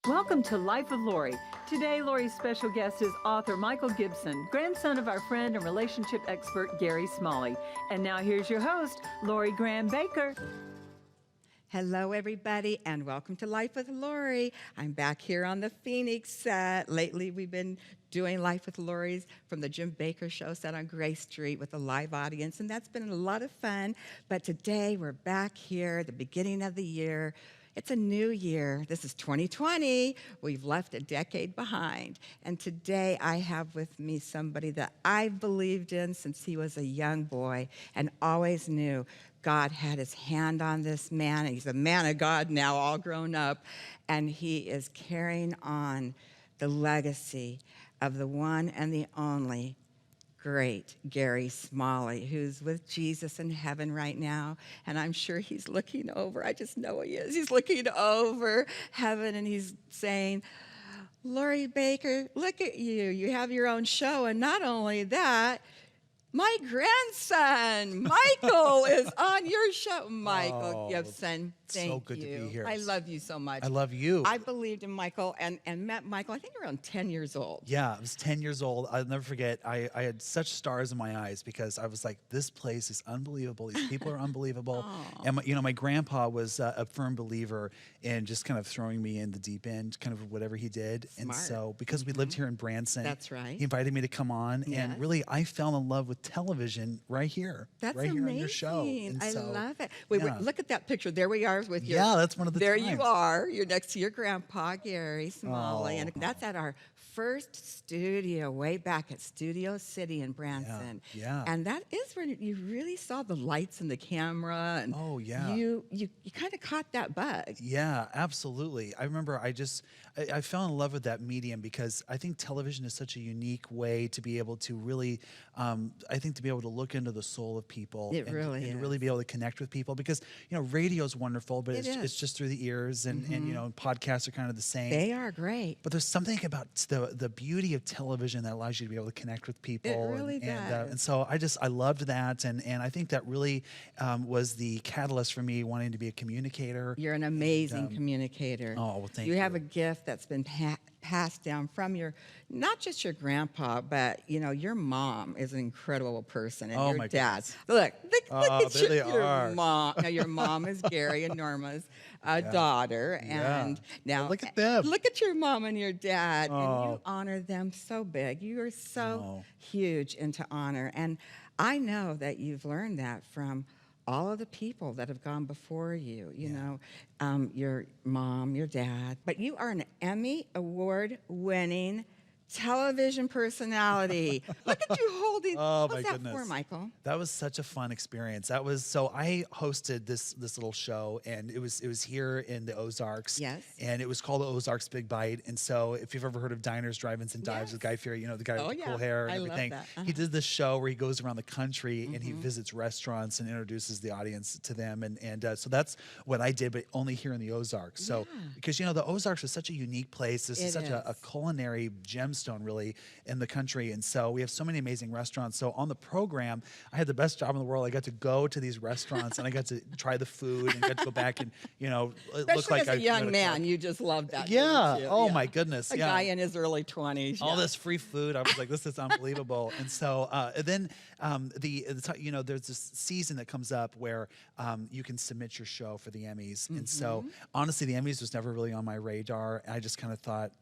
Welcome to Life with Lori. Today, Lori's special guest is author Michael Gibson, grandson of our friend and relationship expert Gary Smalley. And now here's your host, Lori Graham Bakker. Hello, everybody, and welcome to Life with Lori. I'm back here on the Phoenix set. Lately, we've been doing Life with Lori's from the Jim Bakker show set on Grace Street with a live audience, and that's been a lot of fun. But today, we're back here, the beginning of the year. It's a new year. This is 2020. We've left a decade behind. And today, I have with me somebody that I've believed in since he was a young boy and always knew God had his hand on this man. He's a man of God now, all grown up, and he is carrying on the legacy of the one and the only great Gary Smalley, who's with Jesus in heaven right now. And I'm sure he's looking over, I just know he is. He's looking over heaven and he's saying, Lori Bakker, look at you. You have your own show. And not only that, my grandson, Michael, is on your show. Michael Gibson, thank you. So good to be here. I love you so much. I love you. I believed in Michael and met Michael, I think around 10 years old. Yeah, I was 10 years old. I'll never forget, I had such stars in my eyes because I was like, this place is unbelievable. These people are unbelievable. And my grandpa was a firm believer in just kind of throwing me in the deep end, kind of whatever he did. Smart. And so because we lived here in Branson, That's right. he invited me to come on. Yes. And really, I fell in love with television right here. That's right amazing. Here on your show. And I so, love it. Wait, yeah. look at that picture. There we are with your. Yeah, that's one of the There times. you are. You're next to your grandpa, Gary Smalley. Oh. And that's at our first studio way back at Studio City in Branson. Yeah. And that is where you really saw the lights and the camera. And oh, yeah. You kind of caught that bug. Yeah, absolutely. I remember I fell in love with that medium because I think television is such a unique way to be able to really, I think to be able to look into the soul of people. It really is. And really be able to connect with people because, radio is wonderful, but it's just through the ears and podcasts are kind of the same. They are great. But there's something about the beauty of television that allows you to be able to connect with people. It really does. And so I loved that. And I think that really was the catalyst for me wanting to be a communicator. You're an amazing communicator. Oh, well, thank you. You have a gift that's been passed down from not just your grandpa, but your mom is an incredible person, and your dad. Look at your mom. Now your mom is Gary and Norma's daughter, and now well, look at them. Look at your mom and your dad, and you honor them so big. You are so huge into honor, and I know that you've learned that from all of the people that have gone before you, your mom, your dad. But you are an Emmy Award-winning television personality. Look at you holding. Oh, What's my that goodness. for, Michael? That was such a fun experience. So I hosted this little show, and it was here in the Ozarks. Yes. And it was called the Ozarks Big Bite. And so if you've ever heard of Diners, Drive-Ins, and Dives with Guy Fieri, the guy with the cool hair and everything. Love that. He did this show where he goes around the country and he visits restaurants and introduces the audience to them. And so that's what I did, but only here in the Ozarks. So because the Ozarks is such a unique place. This is such a culinary gemstone really in the country. And so we have so many amazing restaurants. So on the program, I had the best job in the world. I got to go to these restaurants and I got to try the food and got to go back and, look like as a young man, you just loved that. Yeah. Oh my goodness. A guy in his early 20s. All this free food. I was like, this is unbelievable. And so then there's this season that comes up where you can submit your show for the Emmys. And so honestly, the Emmys was never really on my radar. I just kind of thought,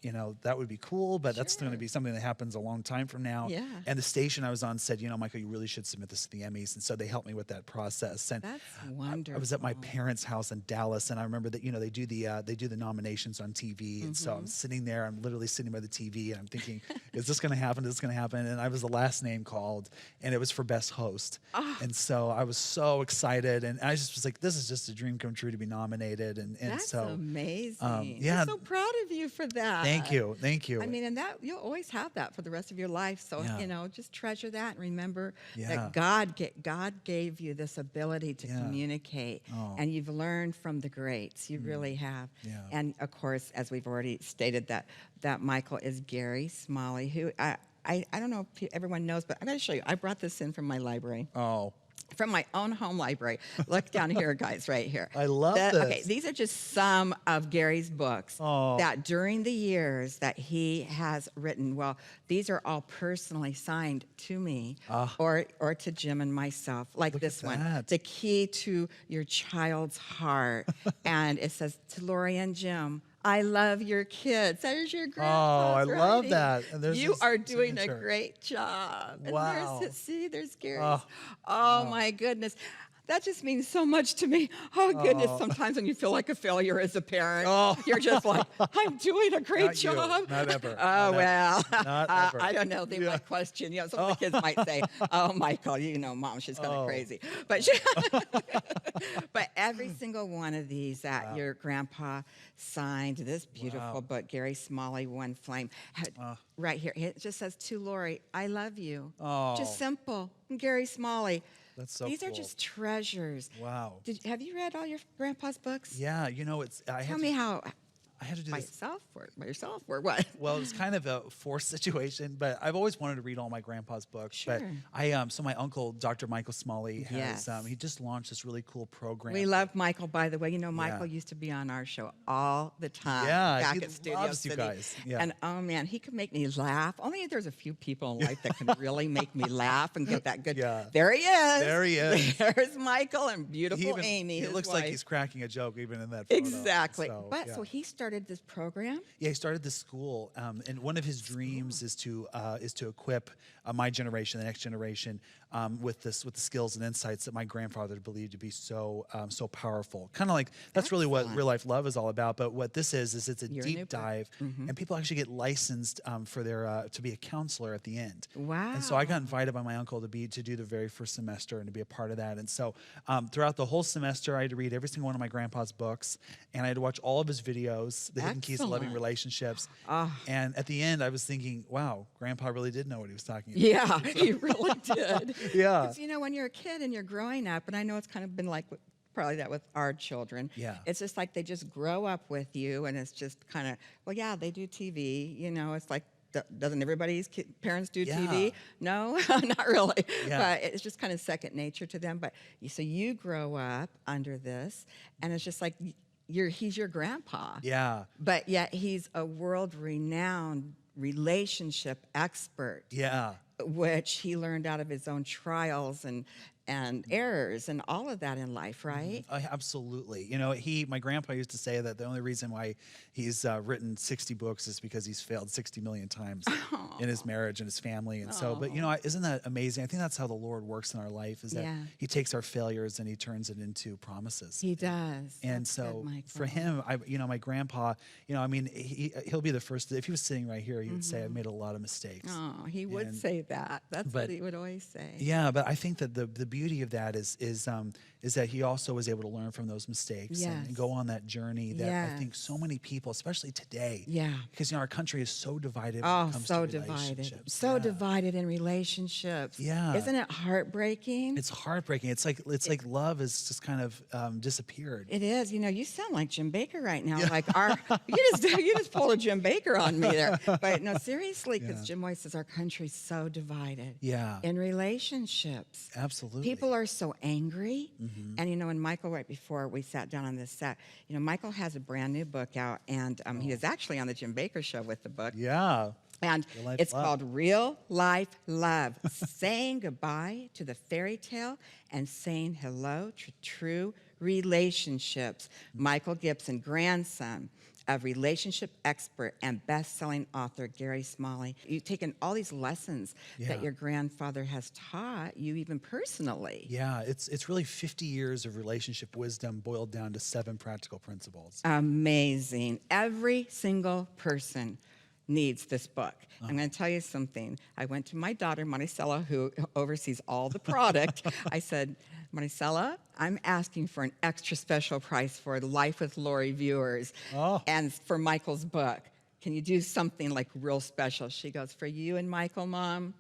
that would be cool, but that's going to be something that happens a long time from now. Yeah. And the station I was on said, Michael, you really should submit this to the Emmys. And so they helped me with that process. And that's wonderful. I was at my parents' house in Dallas, and I remember that they do the nominations on TV. And so I'm sitting there, I'm literally sitting by the TV, and I'm thinking, is this going to happen? Is this going to happen? And I was the last name called, and it was for Best Host. And so I was so excited, and I just was like, this is just a dream come true to be nominated. And that's so amazing. yeah. I'm so proud of you for that. Thank you. I mean, and that you'll always have that for the rest of your life. So just treasure that and remember that God gave you this ability to communicate, and you've learned from the greats. You really have. Yeah. And of course, as we've already stated, that Michael is Gary Smalley, who I don't know if everyone knows, but I got to show you. I brought this in from my library. Oh. from my own home library. Look down here, guys, right here. I love this. Okay, these are just some of Gary's books Oh. that during the years that he has written. Well, these are all personally signed to me or to Jim and myself, like Look this at one, that. The Key to Your Child's Heart. And it says, to Lori and Jim, I love your kids. There's your grandpa's I love writing. that. And there's You his are doing signature. a great job. Wow. And there's Gary's. Oh. Oh, my goodness. That just means so much to me. Oh, goodness. Sometimes when you feel like a failure as a parent, you're just like, I'm doing a great Not you. job. Not ever. Oh, well. Not ever. I don't know. They might question. Some of the kids might say, oh, Michael, Mom, she's kind of crazy. But, but every single one of these that your grandpa signed, this beautiful book, Gary Smalley, One Flame, right here. It just says, to Lori, I love you. Just simple. Gary Smalley. That's so These cool. are just treasures. Wow. Have you read all your grandpa's books? Yeah, Tell me how. I had to do By this. yourself or what? Well, it was kind of a forced situation, but I've always wanted to read all my grandpa's books. Sure. But so my uncle, Dr. Michael Smalley, has Yes. he just launched this really cool program. We love Michael, by the way. Michael used to be on our show all the time. Yeah, back he at Studio loves City. you guys. Yeah. And oh man, he could make me laugh. Only there's a few people in life that can really make me laugh and get that good. Yeah. There he is. There he is. There's Michael and beautiful Amy. It his looks wife. like he's cracking a joke even in that photo. Exactly. So, So he started this program. Yeah, he started this school, and one of his dreams is to equip my generation, the next generation, with the skills and insights that my grandfather believed to be so powerful. Kind of like that's really what Real Life Love is all about. But what this is it's a deep dive, and people actually get licensed for their to be a counselor at the end. Wow! And so I got invited by my uncle to do the very first semester and to be a part of that. And so throughout the whole semester, I had to read every single one of my grandpa's books, and I had to watch all of his videos, The Hidden Keys to Loving Relationships. And at the end, I was thinking, wow, Grandpa really did know what he was talking about. Yeah, he really did. Yeah. 'Cause, when you're a kid and you're growing up, and I know it's kind of been like probably that with our children. Yeah. It's just like they just grow up with you, and it's just kind of, well, yeah, they do TV. It's like, doesn't everybody's parents do TV? No, not really. Yeah. But it's just kind of second nature to them. But so you grow up under this, and it's just like he's your grandpa. Yeah. But yet he's a world-renowned relationship expert. Yeah. Which he learned out of his own trials and errors and all of that in life, right? Absolutely. My grandpa used to say that the only reason why he's written 60 books is because he's failed 60 million times in his marriage and his family. And so, but isn't that amazing? I think that's how the Lord works in our life, is that he takes our failures and he turns it into promises. He does. And That's so good, for him, my grandpa, he'll be the first, if he was sitting right here, he would say, I've made a lot of mistakes. Oh, he would say that. That's what he would always say. Yeah, but I think that the beauty of that is that he also was able to learn from those mistakes and go on that journey that I think so many people, especially today, because our country is so divided when it comes to relationships. So divided in relationships. Yeah. Isn't it heartbreaking? It's heartbreaking. It's like love has just kind of disappeared. It is. You sound like Jim Bakker right now. Like you just pulled a Jim Bakker on me there. But no, seriously, because Jim White says our country's so divided. Yeah. In relationships. Absolutely. People are so angry. And and Michael, right before we sat down on this set, Michael has a brand new book out, and he was actually on the Jim Bakker show with the book. Yeah. And it's called Real Life Love, saying goodbye to the fairy tale and saying hello to true relationships. Michael Gibson, grandson of relationship expert and best-selling author Gary Smalley. You've taken all these lessons that your grandfather has taught you, even personally. Yeah, it's really 50 years of relationship wisdom boiled down to 7 practical principles. Amazing. Every single person needs this book. I'm going to tell you something. I went to my daughter, Maricela, who oversees all the product. I said, Maricela, I'm asking for an extra special price for the Life with Lori viewers and for Michael's book. Can you do something like real special? She goes, for you and Michael, Mom,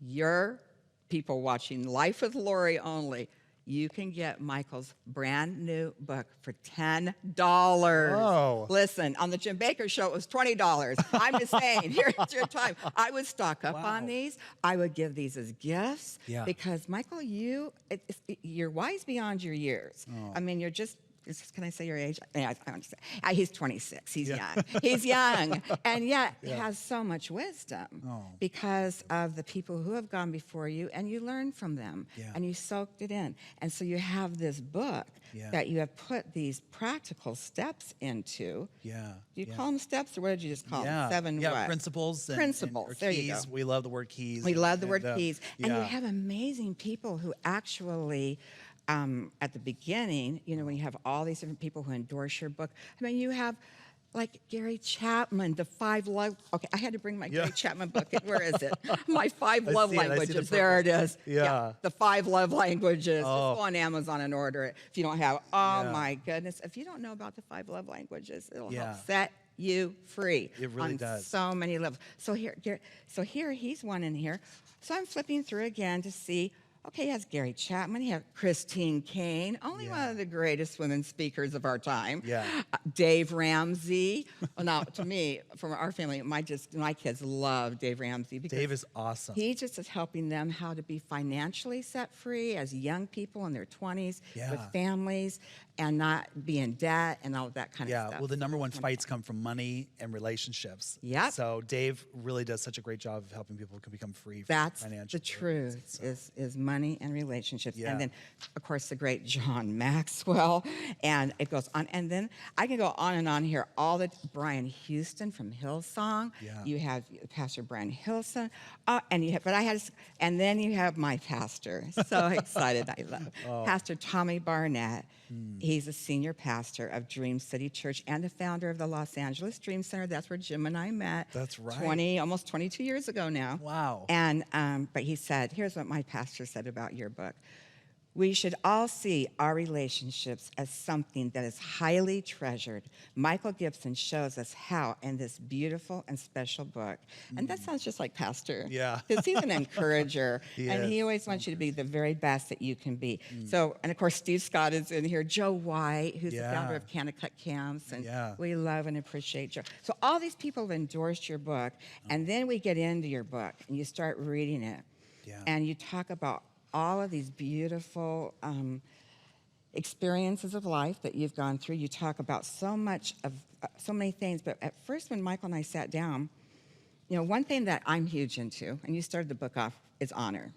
your people watching Life with Lori only, you can get Michael's brand new book for $10. Oh. Listen, on the Jim Bakker show, it was $20. I'm just saying, here's your time. I would stock up on these. I would give these as gifts because, Michael, you're wise beyond your years. I mean, you're just, can I say your age? Yeah, I understand. He's 26. He's young. He's young. And yet has so much wisdom because of the people who have gone before you, and you learn from them and you soaked it in. And so you have this book that you have put these practical steps into. Do you call them steps, or what did you just call them? Seven what? Principles. Principles. Or there keys. you go. We love the word keys. We love the word keys. And you have amazing people who actually... at the beginning, when you have all these different people who endorse your book, I mean, you have like Gary Chapman, the 5 love. Okay, I had to bring my Gary Chapman book. Where is it? My 5 love languages. There it is. The 5 love languages. Just go on Amazon and order it if you don't have. My goodness! If you don't know about the 5 love languages, it'll help set you free. It really does. So many levels. So here he's one in here. So I'm flipping through again to see. Okay, he has Gary Chapman. He has Christine Kane, only one of the greatest women speakers of our time. Dave Ramsey. Well, now, to me, from our family, my kids love Dave Ramsey. Because Dave is awesome. He just is helping them how to be financially set free as young people in their 20s with families and not be in debt and all of that kind of stuff. Yeah, well, the number one fights come from money and relationships. So Dave really does such a great job of helping people become free financially. That's the truth, is money and relationships. And then, of course, the great John Maxwell. And it goes on. And then I can go on and on here. All the Brian Houston from Hillsong. You have Pastor Brian Hilson. And then you have my pastor. So excited. I love Pastor Tommy Barnett. He's a senior pastor of Dream City Church and the founder of the Los Angeles Dream Center. That's where Jim and I met. That's right. Almost 22 years ago now. Wow. And but he said, here's what my pastor said about your book. We should all see our relationships as something that is highly treasured. Michael Gibson shows us how in this beautiful and special book. And that sounds just like Pastor. Because he's an encourager. And he always wants you to be the very best that you can be. So, and of course, Steve Scott is in here. Joe White, who's the founder of Kanakuk Camps. And we love and appreciate Joe. So all these people have endorsed your book. And then we get into your book and you start reading it. And you talk about all of these beautiful experiences of life that you've gone through. You talk about so many things. But at first, when Michael and I sat down, one thing that I'm huge into, and you started the book off, is honor.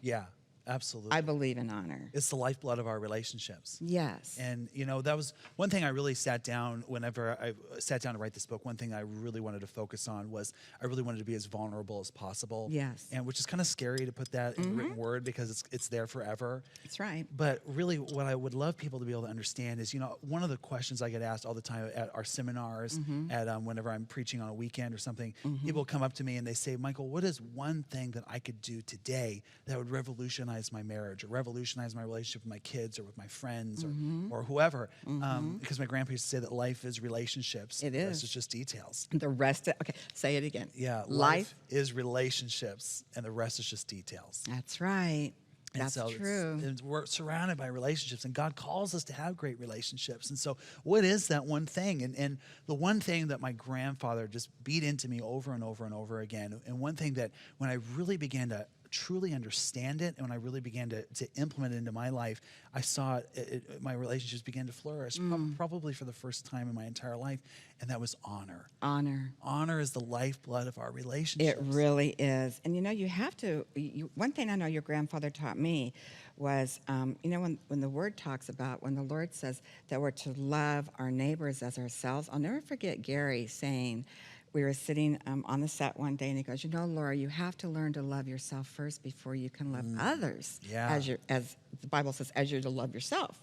Absolutely. I believe in honor. It's the lifeblood of our relationships. Yes. And, that was one thing I really sat down, whenever I sat down to write this book, one thing I really wanted to focus on was I really wanted to be as vulnerable as possible. And which is kind of scary to put that in the written word because it's there forever. That's right. But really what I would love people to be able to understand is, one of the questions I get asked all the time at our seminars, at whenever I'm preaching on a weekend or something, people come up to me and they say, Michael, what is one thing that I could do today that would revolutionize my marriage or revolutionize my relationship with my kids or with my friends or whoever? Because my grandpa used to say that life is relationships. It is. It's just details. The rest, okay, say it again. Life is relationships and the rest is just details. That's right. That's true. And we're surrounded by relationships, and God calls us to have great relationships. And so what is that one thing? And the one thing that my grandfather just beat into me over and over and over again, and one thing that when I really began to truly understand it, and when I really began to implement it into my life, I saw my relationships began to flourish, probably for the first time in my entire life, and that was honor. Honor is the lifeblood of our relationships. It really is. And you have to, one thing I know your grandfather taught me was, when the word talks about, when the Lord says that we're to love our neighbors as ourselves, I'll never forget Gary saying, we were sitting on the set one day, and he goes, Laura, you have to learn to love yourself first before you can love others. As the Bible says, as you're to love yourself.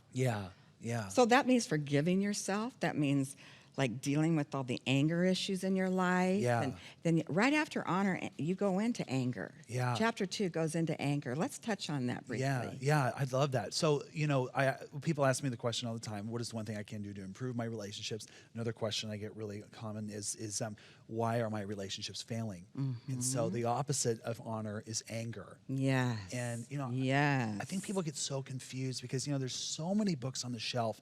So that means forgiving yourself. That means like dealing with all the anger issues in your life. Yeah. And then right after honor, you go into anger. Yeah. Chapter 2 goes into anger. Let's touch on that briefly. Yeah, I love that. So, people ask me the question all the time, what is one thing I can do to improve my relationships? Another question I get really common is why are my relationships failing? And so the opposite of honor is anger. Yes. And, yes. I think people get so confused because, there's so many books on the shelf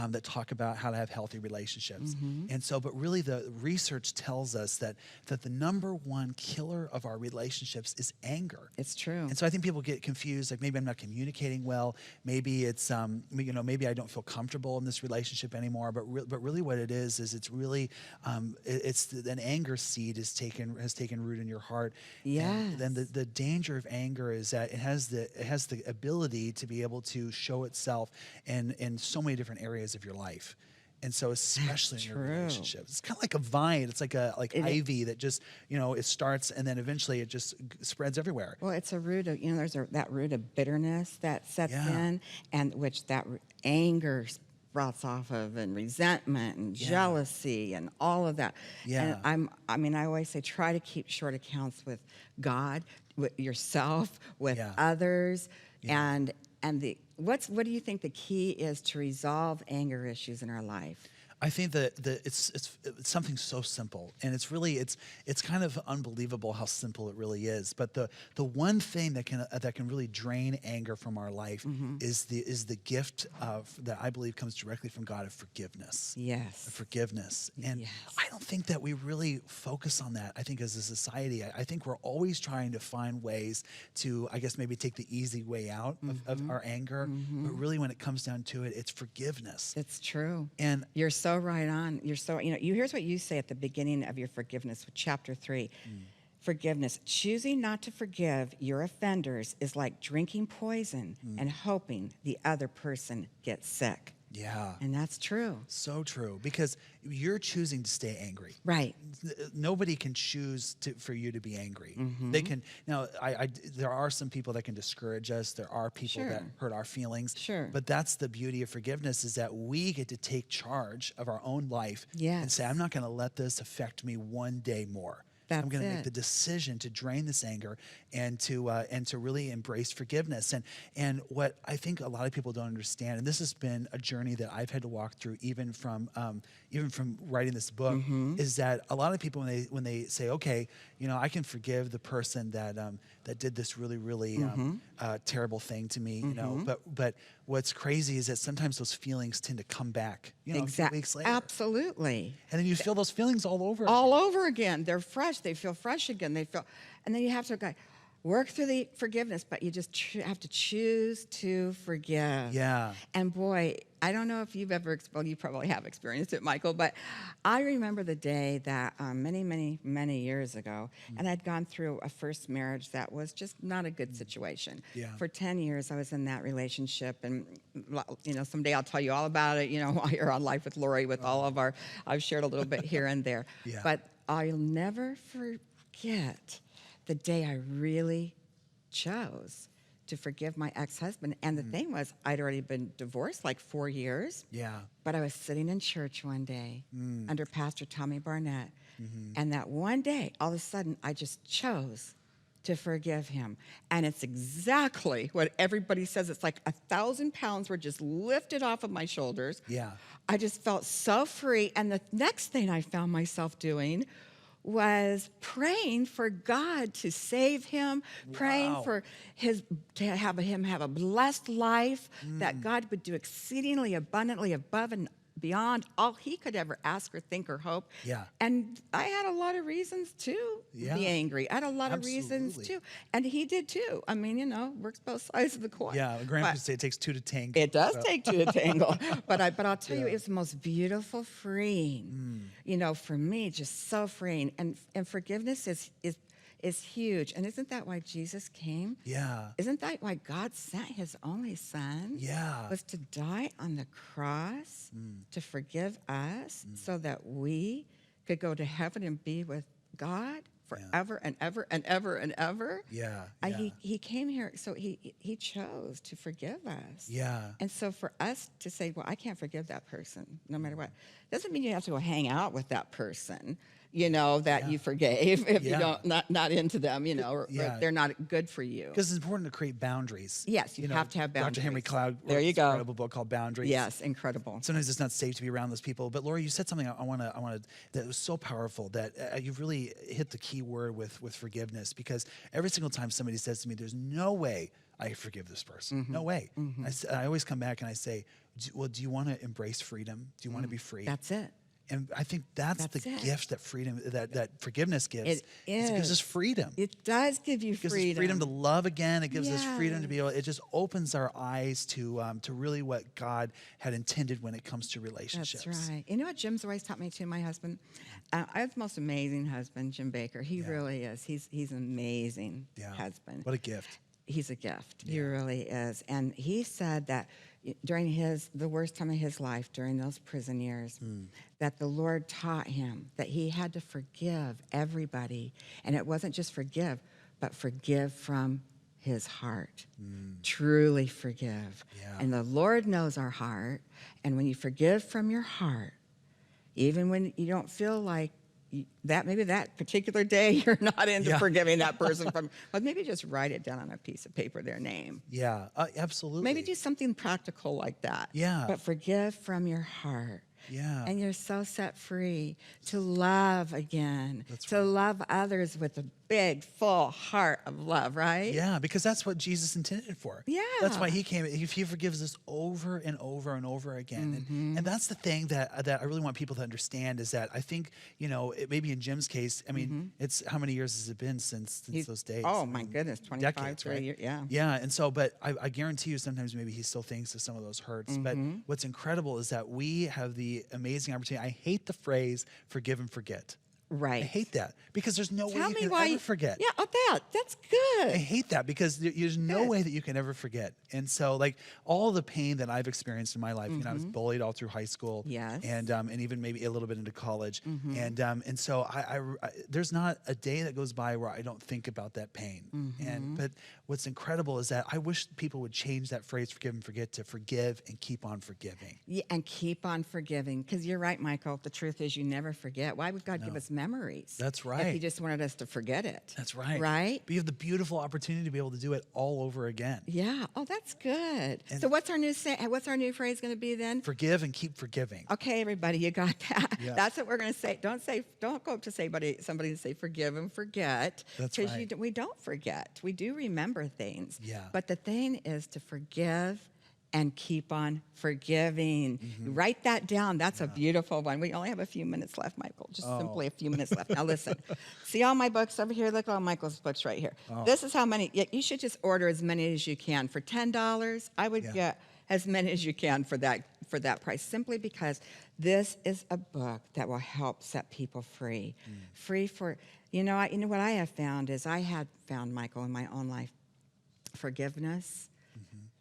that talk about how to have healthy relationships. And so, but really the research tells us that the number one killer of our relationships is anger. It's true. And so I think people get confused, like maybe I'm not communicating well, maybe it's, maybe I don't feel comfortable in this relationship anymore, but really what it is it's really, it's an anger seed has taken root in your heart. Yes. And then the danger of anger is that it has the ability to be able to show itself in so many different areas of your life. And so especially in your relationships, it's kind of like a vine. It's like ivy that just, it starts and then eventually it just spreads everywhere. Well, it's a root of, there's that root of bitterness that sets in, and which that anger sprouts off of, and resentment and jealousy and all of that. Yeah. And I always say, try to keep short accounts with God, with yourself, with others, and what do you think the key is to resolve anger issues in our life? I think that it's something so simple, and it's kind of unbelievable how simple it really is. But the one thing that can really drain anger from our life is the gift that I believe comes directly from God of forgiveness. Yes. Forgiveness, and I don't think that we really focus on that. I think as a society, I think we're always trying to find ways to, I guess, maybe take the easy way out of our anger. But really, when it comes down to it, it's forgiveness. It's true. And you're so right on. You're so, here's what you say at the beginning of your forgiveness, chapter 3. Forgiveness. Choosing not to forgive your offenders is like drinking poison and hoping the other person gets sick. Yeah. And that's true. So true, because you're choosing to stay angry. Right. Nobody can choose for you to be angry. They can. Now, there are some people that can discourage us. There are people that hurt our feelings. Sure. But that's the beauty of forgiveness, is that we get to take charge of our own life and say, I'm not going to let this affect me one day more. I'm going to make the decision to drain this anger and to really embrace forgiveness. And what I think a lot of people don't understand, and this has been a journey that I've had to walk through even from writing this book, is that a lot of people when they say, okay, I can forgive the person that did this really, really terrible thing to me, but what's crazy is that sometimes those feelings tend to come back, a few weeks later. Absolutely. And then you feel those feelings all over. All over again. They're fresh. They feel fresh again. And then you have to work through the forgiveness, but you just have to choose to forgive. Yeah. And boy, I don't know if you've ever, well, you probably have experienced it, Michael, but I remember the day that many, many, many years ago, and I'd gone through a first marriage that was just not a good situation. Yeah. For 10 years, I was in that relationship, and someday I'll tell you all about it, while you're on Life with Lori with all of I've shared a little bit here and there. Yeah. But I'll never forget the day I really chose to forgive my ex-husband. And the thing was, I'd already been divorced like 4 years. Yeah. But I was sitting in church one day under Pastor Tommy Barnett. And that one day, all of a sudden, I just chose to forgive him. And it's exactly what everybody says. It's like 1,000 pounds were just lifted off of my shoulders. Yeah. I just felt so free. And the next thing I found myself doing was praying for God to save him, praying for to have him have a blessed life, that God would do exceedingly abundantly above and beyond all he could ever ask or think or hope. Yeah. And I had a lot of reasons to be angry. I had a lot of reasons too. And he did too. I mean, works both sides of the coin. Yeah, grandpa say it takes two to tango. It does take two to tangle. But I'll tell you, it's the most beautiful freeing. For me, just so freeing. And forgiveness is huge. And isn't that why Jesus came? Yeah. Isn't that why God sent his only son? Yeah. Was to die on the cross to forgive us so that we could go to heaven and be with God forever and ever and ever and ever. Yeah. He came here, so he chose to forgive us. Yeah. And so for us to say, well, I can't forgive that person, no matter what, doesn't mean you have to go hang out with that person, that you forgave if you don't, not into them, or they're not good for you. Because it's important to create boundaries. Yes, you have to have boundaries. Dr. Henry Cloud wrote There you this go. incredible book called Boundaries. Yes, incredible. Sometimes it's not safe to be around those people. But Lori, you said something I want to that was so powerful that you've really hit the key word with forgiveness. Because every single time somebody says to me, "There's no way I forgive this person," no way. I always come back and I say, do you want to embrace freedom? Do you want to be free? That's it. And I think that's the gift that freedom, that forgiveness gives. It is. It gives us freedom. It does give you It gives freedom. us freedom to love again. It gives us freedom to be able. It just opens our eyes to really what God had intended when it comes to relationships. That's right. You know what Jim's always taught me too, my husband? I have the most amazing husband, Jim Bakker. He really is. He's an amazing husband. What a gift. He's a gift. He really is. And he said that during the worst time of his life, during those prison years, that the Lord taught him that he had to forgive everybody. And it wasn't just forgive, but forgive from his heart. Truly forgive. Yeah. And the Lord knows our heart. And when you forgive from your heart, even when you don't feel like that, maybe that particular day you're not into forgiving that person from, but maybe just write it down on a piece of paper, their name. Yeah, absolutely. Maybe do something practical like that. Yeah. But forgive from your heart. Yeah. And you're so set free to love again, That's to love others with a big, full heart of love, right? Yeah, because that's what Jesus intended for. Yeah. That's why he came. He forgives us over and over and over again. And that's the thing that I really want people to understand is that I think, maybe in Jim's case, I mean, it's how many years has it been since those days? Oh, my goodness, 25, decades, 30 right? years, yeah. Yeah, and so, but I guarantee you sometimes maybe he still thinks of some of those hurts. But what's incredible is that we have the amazing opportunity. I hate the phrase forgive and forget. Right. I hate that because there's no way Tell you me can why ever forget. Yeah, that's good. I hate that because there's no way that you can ever forget. And so, like all the pain that I've experienced in my life, I was bullied all through high school, Yes. and even maybe a little bit into college, and so I there's not a day that goes by where I don't think about that pain. But what's incredible is that I wish people would change that phrase "forgive and forget" to "forgive and keep on forgiving." Yeah, and keep on forgiving. Because you're right, Michael. The truth is you never forget. Why would God give us memories? That's right. If he just wanted us to forget it. That's right. Right? But you have the beautiful opportunity to be able to do it all over again. Yeah. Oh, that's good. And so what's our new phrase going to be then? Forgive and keep forgiving. Okay, everybody, you got that. Yeah. That's what we're going to say. Don't go up to somebody and say forgive and forget. That's Because right. we don't forget. We do remember things. Yeah. But the thing is to forgive and keep on forgiving. Write that down. That's a beautiful one. We only have a few minutes left, Michael. Just simply a few minutes left. Now listen. See all my books over here? Look at all Michael's books right here. This is how many. You should just order as many as you can. For $10, I would get as many as you can for that price, simply because this is a book that will help set people free. Free for, what I have found is I had found, Michael, in my own life, forgiveness.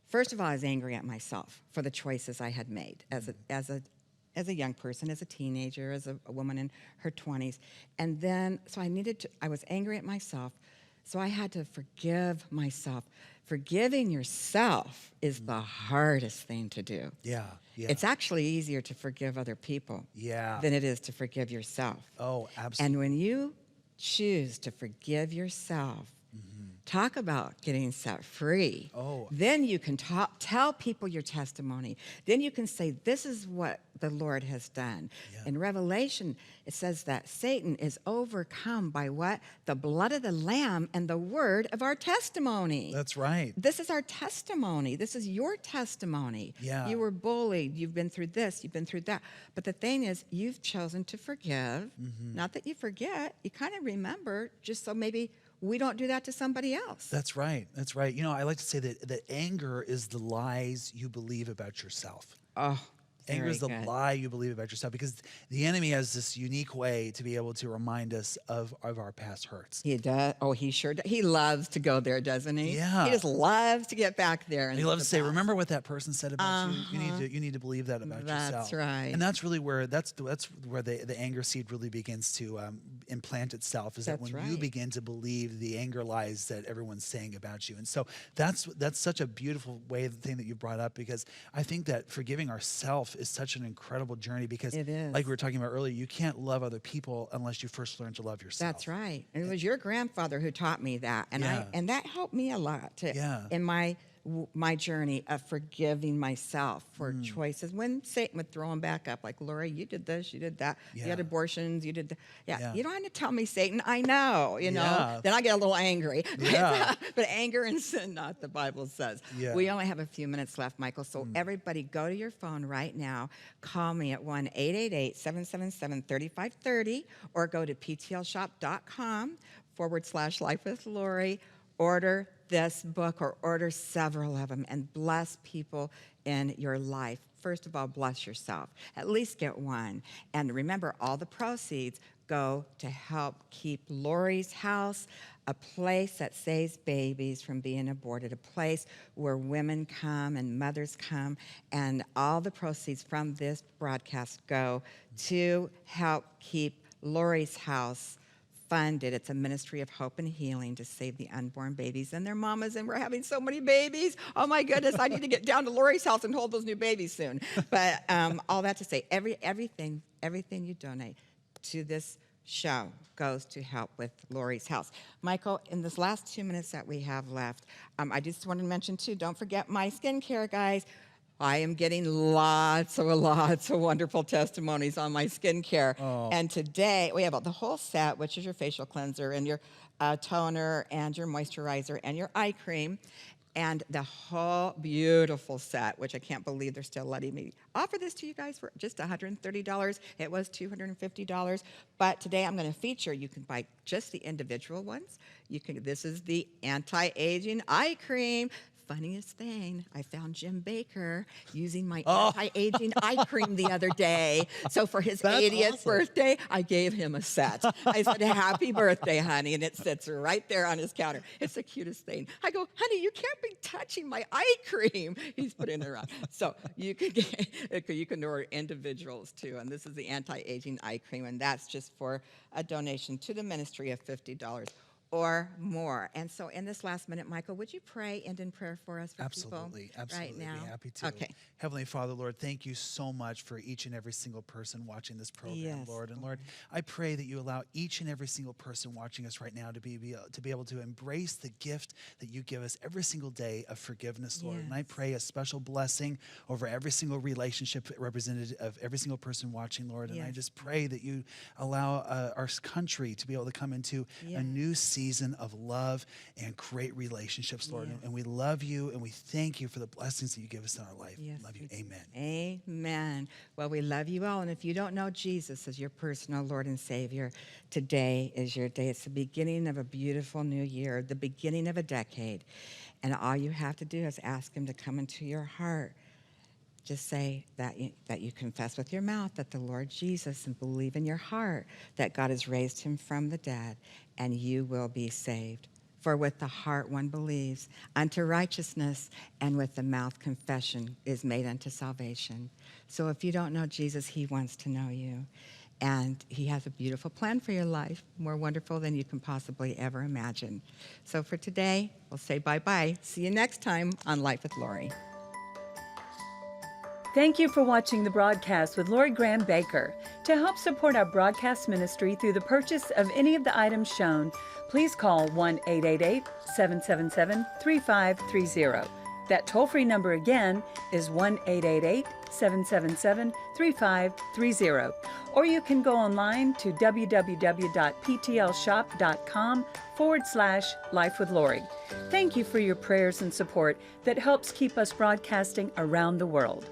First of all, I was angry at myself for the choices I had made as a young person, as a teenager, as a woman in her 20s. And then, so I was angry at myself, so I had to forgive myself. Forgiving yourself is the hardest thing to do. Yeah. It's actually easier to forgive other people than it is to forgive yourself. Oh, absolutely. And when you choose to forgive yourself, talk about getting set free. Then you can tell people your testimony. Then you can say, this is what the Lord has done. In Revelation, it says that Satan is overcome by what? The blood of the Lamb and the word of our testimony. That's right. This is our testimony. This is your testimony. Yeah. You were bullied. You've been through this. You've been through that. But the thing is, you've chosen to forgive. Not that you forget. You kind of remember, just so maybe we don't do that to somebody else. That's right. That's right. I like to say that anger is the lies you believe about yourself. Oh, anger is the good. lie you believe about yourself, because the enemy has this unique way to be able to remind us of our past hurts. He does. Oh, he sure does. He loves to go there, doesn't he? Yeah. He just loves to get back there. And he loves to say, remember what that person said about you? You need to believe that about yourself. That's right. And that's really where the anger seed really begins to implant itself, is that That's when you right. begin to believe the anger lies that everyone's saying about you. And so that's such a beautiful thing that you brought up, because I think that forgiving ourselves is such an incredible journey, because It is. like we were talking about earlier, you can't love other people unless you first learn to love yourself. That's right. And it was your grandfather who taught me that. And Yeah. and that helped me a lot in my journey of forgiving myself for choices. When Satan would throw them back up, like, Lori, you did this, you did that, you had Yeah. abortions, you did that. Yeah. You don't have to tell me, Satan. I know, you know. Yeah. Then I get a little angry. Yeah. But anger and sin not, the Bible says. Yeah. We only have a few minutes left, Michael. So everybody go to your phone right now. Call me at 1-888-777-3530 or go to ptlshop.com/Life with Lori. Order this book or order several of them and bless people in your life. First of all, bless yourself. At least get one. And remember, all the proceeds go to help keep Lori's house a place that saves babies from being aborted, a place where women come and mothers come, and all the proceeds from this broadcast go to help keep Lori's house funded. It's a ministry of hope and healing to save the unborn babies and their mamas, and we're having so many babies. Oh my goodness, I need to get down to Lori's house and hold those new babies soon. But all that to say, everything you donate to this show goes to help with Lori's house. Michael, in this last 2 minutes that we have left, I just wanted to mention too, don't forget my skincare, guys. I am getting lots of wonderful testimonies on my skincare. Oh. And today we have the whole set, which is your facial cleanser and your toner and your moisturizer and your eye cream. And the whole beautiful set, which I can't believe they're still letting me offer this to you guys for just $130. It was $250. But today I'm going to feature, you can buy just the individual ones. This is the anti-aging eye cream. Funniest thing, I found Jim Bakker using my anti-aging eye cream the other day. So for his 80th birthday, I gave him a set. I said, happy birthday, honey. And it sits right there on his counter. It's the cutest thing. I go, honey, you can't be touching my eye cream. He's putting it around. So you can order individuals too. And this is the anti-aging eye cream. And that's just for a donation to the ministry of $50. Or more. And so in this last minute, Michael, would you pray, end in prayer for us for Absolutely, people absolutely. right now? Be happy to. Okay. Heavenly Father, Lord, thank you so much for each and every single person watching this program, Yes, Lord. And Lord, I pray that you allow each and every single person watching us right now to be able to embrace the gift that you give us every single day of forgiveness, Lord. And I Yes. pray a special blessing over every single relationship represented of every single person watching, Lord. And I Yes. just pray that you allow our country to be able to come into a Yes. new season of love and great relationships, Lord. Yes. And we love you, and we thank you for the blessings that you give us in our life. Yes, Love you. we do. Amen. Amen. Well, we love you all. And if you don't know Jesus as your personal Lord and Savior, today is your day. It's the beginning of a beautiful new year, the beginning of a decade. And all you have to do is ask him to come into your heart. Just say that you confess with your mouth that the Lord Jesus, and believe in your heart that God has raised him from the dead, and you will be saved. For with the heart one believes unto righteousness, and with the mouth confession is made unto salvation. So if you don't know Jesus, he wants to know you. And he has a beautiful plan for your life, more wonderful than you can possibly ever imagine. So for today, we'll say bye-bye. See you next time on Life with Lori. Thank you for watching the broadcast with Lori Graham Bakker. To help support our broadcast ministry through the purchase of any of the items shown, please call 1-888-777-3530. That toll-free number again is 1-888-777-3530. Or you can go online to www.ptlshop.com/Life with Lori. Thank you for your prayers and support that helps keep us broadcasting around the world.